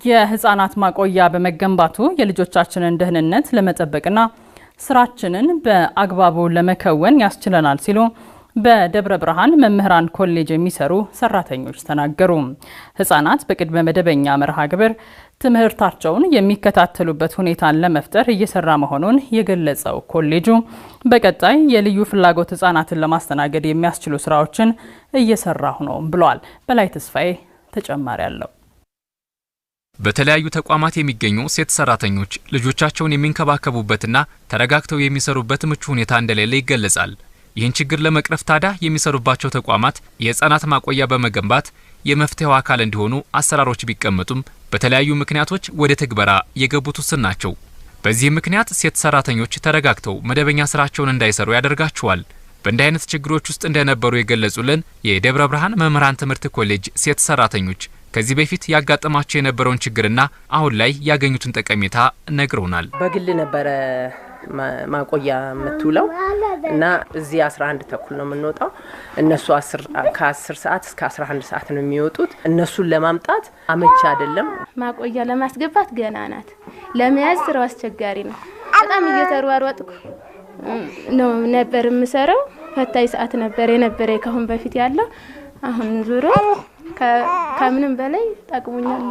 የህፃናት ማቆያ በመገንባቱ የልጆቻችንን ደህንነት ለመጠበቅና ስራችንን በአግባቡ ለመከወን ያስችለናል ሲሉ በደብረ ብርሃን መምህራን ኮሌጅ የሚሰሩ ሰራተኞች ተናገሩ። ህፃናት በቅድመ መደበኛ መርሃ ግብር ትምህርታቸውን የሚከታተሉበት ሁኔታን ለመፍጠር እየሰራ መሆኑን የገለጸው ኮሌጁ በቀጣይ የልዩ ፍላጎት ህፃናትን ለማስተናገድ የሚያስችሉ ስራዎችን እየሰራሁ ነው ብሏል። በላይ ተስፋዬ ተጨማሪ አለው። በተለያዩ ተቋማት የሚገኙ ሴት ሰራተኞች ልጆቻቸውን የሚንከባከቡበትና ተረጋግተው የሚሰሩበት ምቹ ሁኔታ እንደሌለ ይገለጻል። ይህን ችግር ለመቅረፍ ታዲያ የሚሰሩባቸው ተቋማት የህፃናት ማቆያ በመገንባት የመፍትሄው አካል እንዲሆኑ አሰራሮች ቢቀመጡም በተለያዩ ምክንያቶች ወደ ትግበራ የገቡት ውስን ናቸው። በዚህ ምክንያት ሴት ሰራተኞች ተረጋግተው መደበኛ ስራቸውን እንዳይሰሩ ያደርጋቸዋል። በእንዲህ አይነት ችግሮች ውስጥ እንደነበሩ የገለጹልን የደብረ ብርሃን መምህራን ትምህርት ኮሌጅ ሴት ሰራተኞች ከዚህ በፊት ያጋጠማቸው የነበረውን ችግርና አሁን ላይ ያገኙትን ጠቀሜታ ነግረውናል። በግል ነበረ ማቆያ የምትውለው እና እዚህ 11 ተኩል ነው የምንወጣው። እነሱ ከ10 ሰዓት እስከ 11 ሰዓት ነው የሚወጡት። እነሱን ለማምጣት አመቺ አይደለም። ማቆያ ለማስገባት ገና ናት። ለመያዝ ስራው አስቸጋሪ ነው። በጣም እየተሯሯጥኩ ነው ነበር የምሰራው። ፈታኝ ሰዓት ነበር የነበረ ካሁን በፊት ያለው። አሁን ዙሮ ከምንም በላይ ጠቅሞኛል።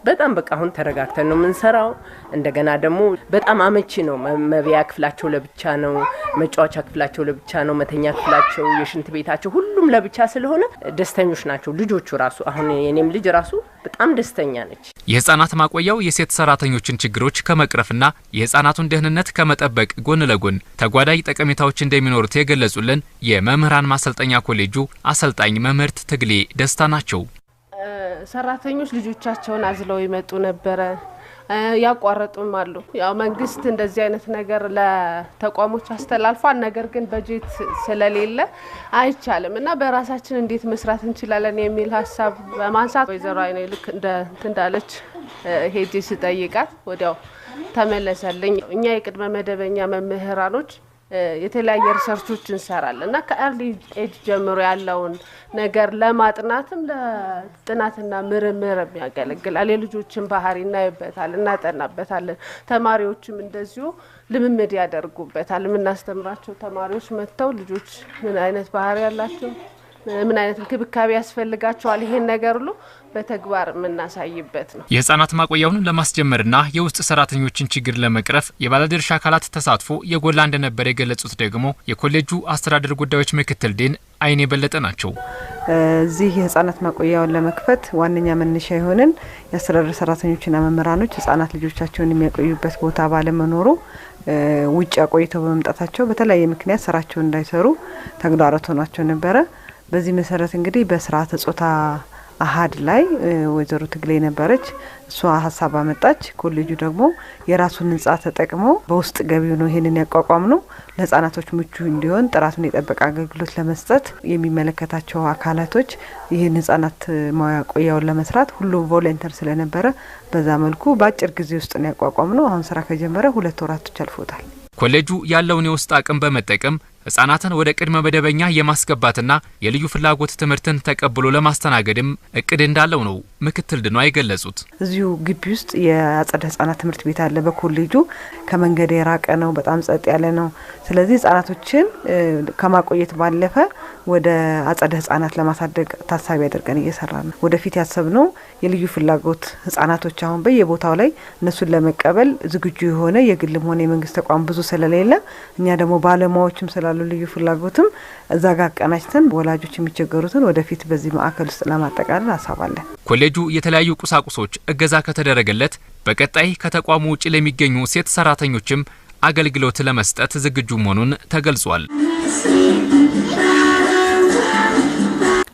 በጣም በቃ አሁን ተረጋግተን ነው የምንሰራው። እንደገና ደግሞ በጣም አመቺ ነው። መብያ ክፍላቸው ለብቻ ነው፣ መጫወቻ ክፍላቸው ለብቻ ነው፣ መተኛ ክፍላቸው፣ የሽንት ቤታቸው ሁሉም ለብቻ ስለሆነ ደስተኞች ናቸው ልጆቹ ራሱ። አሁን የኔም ልጅ ራሱ በጣም ደስተኛ ነች። የህፃናት ማቆያው የሴት ሰራተኞችን ችግሮች ከመቅረፍና የህፃናቱን ደህንነት ከመጠበቅ ጎን ለጎን ተጓዳኝ ጠቀሜታዎች እንደሚኖሩት የገለጹልን የመምህራን ማሰልጠኛ ኮሌጁ አሰልጣኝ መምህርት ትግሌ ደስታ ናቸው። ሰራተኞች ልጆቻቸውን አዝለው ይመጡ ነበር፣ ያቋረጡም አሉ። ያው መንግስት እንደዚህ አይነት ነገር ለተቋሞች አስተላልፏል። ነገር ግን በጀት ስለሌለ አይቻልም እና በራሳችን እንዴት መስራት እንችላለን የሚል ሀሳብ በማንሳት ወይዘሮ አይኔ ልክ እንዳለች ሄጄ ስጠይቃት ወዲያው ተመለሰልኝ። እኛ የቅድመ መደበኛ መምህራኖች የተለያየ ሪሰርቾች እንሰራለን እና ከአርሊ ኤጅ ጀምሮ ያለውን ነገር ለማጥናትም ለጥናትና ምርምር ያገለግላል። የልጆችን ባህሪ እናይበታል፣ እናጠናበታለን። ተማሪዎችም እንደዚሁ ልምምድ ያደርጉበታል። የምናስተምራቸው ተማሪዎች መጥተው ልጆች ምን አይነት ባህሪ ያላቸው፣ ምን አይነት እንክብካቤ ያስፈልጋቸዋል፣ ይሄን ነገር ሁሉ በተግባር የምናሳይበት ነው። የህፃናት ማቆያውን ለማስጀመርና የውስጥ ሰራተኞችን ችግር ለመቅረፍ የባለድርሻ አካላት ተሳትፎ የጎላ እንደነበር የገለጹት ደግሞ የኮሌጁ አስተዳደር ጉዳዮች ምክትል ዴን አይኔ በለጠ ናቸው። እዚህ የህፃናት ማቆያውን ለመክፈት ዋነኛ መነሻ የሆነን የአስተዳደር ሰራተኞችና መምህራኖች ህፃናት ልጆቻቸውን የሚያቆዩበት ቦታ ባለመኖሩ ውጭ አቆይተው በመምጣታቸው በተለያየ ምክንያት ስራቸውን እንዳይሰሩ ተግዳሮት ሆኗቸው ነበረ። በዚህ መሰረት እንግዲህ በስርዓተ ጾታ አሃድ ላይ ወይዘሮ ትግሌ ነበረች። እሷ ሀሳብ አመጣች። ኮሌጁ ደግሞ የራሱን ህንጻ ተጠቅሞ በውስጥ ገቢው ነው ይሄንን ያቋቋም ነው ለህፃናቶች ምቹ እንዲሆን ጥራቱን የጠበቀ አገልግሎት ለመስጠት የሚመለከታቸው አካላቶች ይሄን ህፃናት ማቆያውን ለመስራት ሁሉም ቮለንተር ስለነበረ በዛ መልኩ በአጭር ጊዜ ውስጥ ነው ያቋቋም ነው። አሁን ስራ ከጀመረ 2 ወራቶች አልፎታል። ኮሌጁ ያለውን የውስጥ አቅም በመጠቀም ህፃናትን ወደ ቅድመ መደበኛ የማስገባትና የልዩ ፍላጎት ትምህርትን ተቀብሎ ለማስተናገድም እቅድ እንዳለው ነው ምክትል ድኗ የገለጹት። እዚሁ ግቢ ውስጥ የአጸደ ህፃናት ትምህርት ቤት አለ። በኮሌጁ ከመንገድ የራቀ ነው፣ በጣም ጸጥ ያለ ነው። ስለዚህ ህፃናቶችን ከማቆየት ባለፈ ወደ አጸደ ህፃናት ለማሳደግ ታሳቢ አድርገን እየሰራ ነው። ወደፊት ያሰብነው የልዩ ፍላጎት ህፃናቶች አሁን በየቦታው ላይ እነሱን ለመቀበል ዝግጁ የሆነ የግልም ሆነ የመንግስት ተቋም ብዙ ስለሌለ እኛ ደግሞ ባለሙያዎችም ስላሉ ልዩ ፍላጎትም እዛ ጋር አቀናጅተን ወላጆች የሚቸገሩትን ወደፊት በዚህ ማዕከል ውስጥ ለማጠቃለል አሳባለን። ኮሌጁ የተለያዩ ቁሳቁሶች እገዛ ከተደረገለት በቀጣይ ከተቋሙ ውጪ ለሚገኙ ሴት ሰራተኞችም አገልግሎት ለመስጠት ዝግጁ መሆኑን ተገልጿል።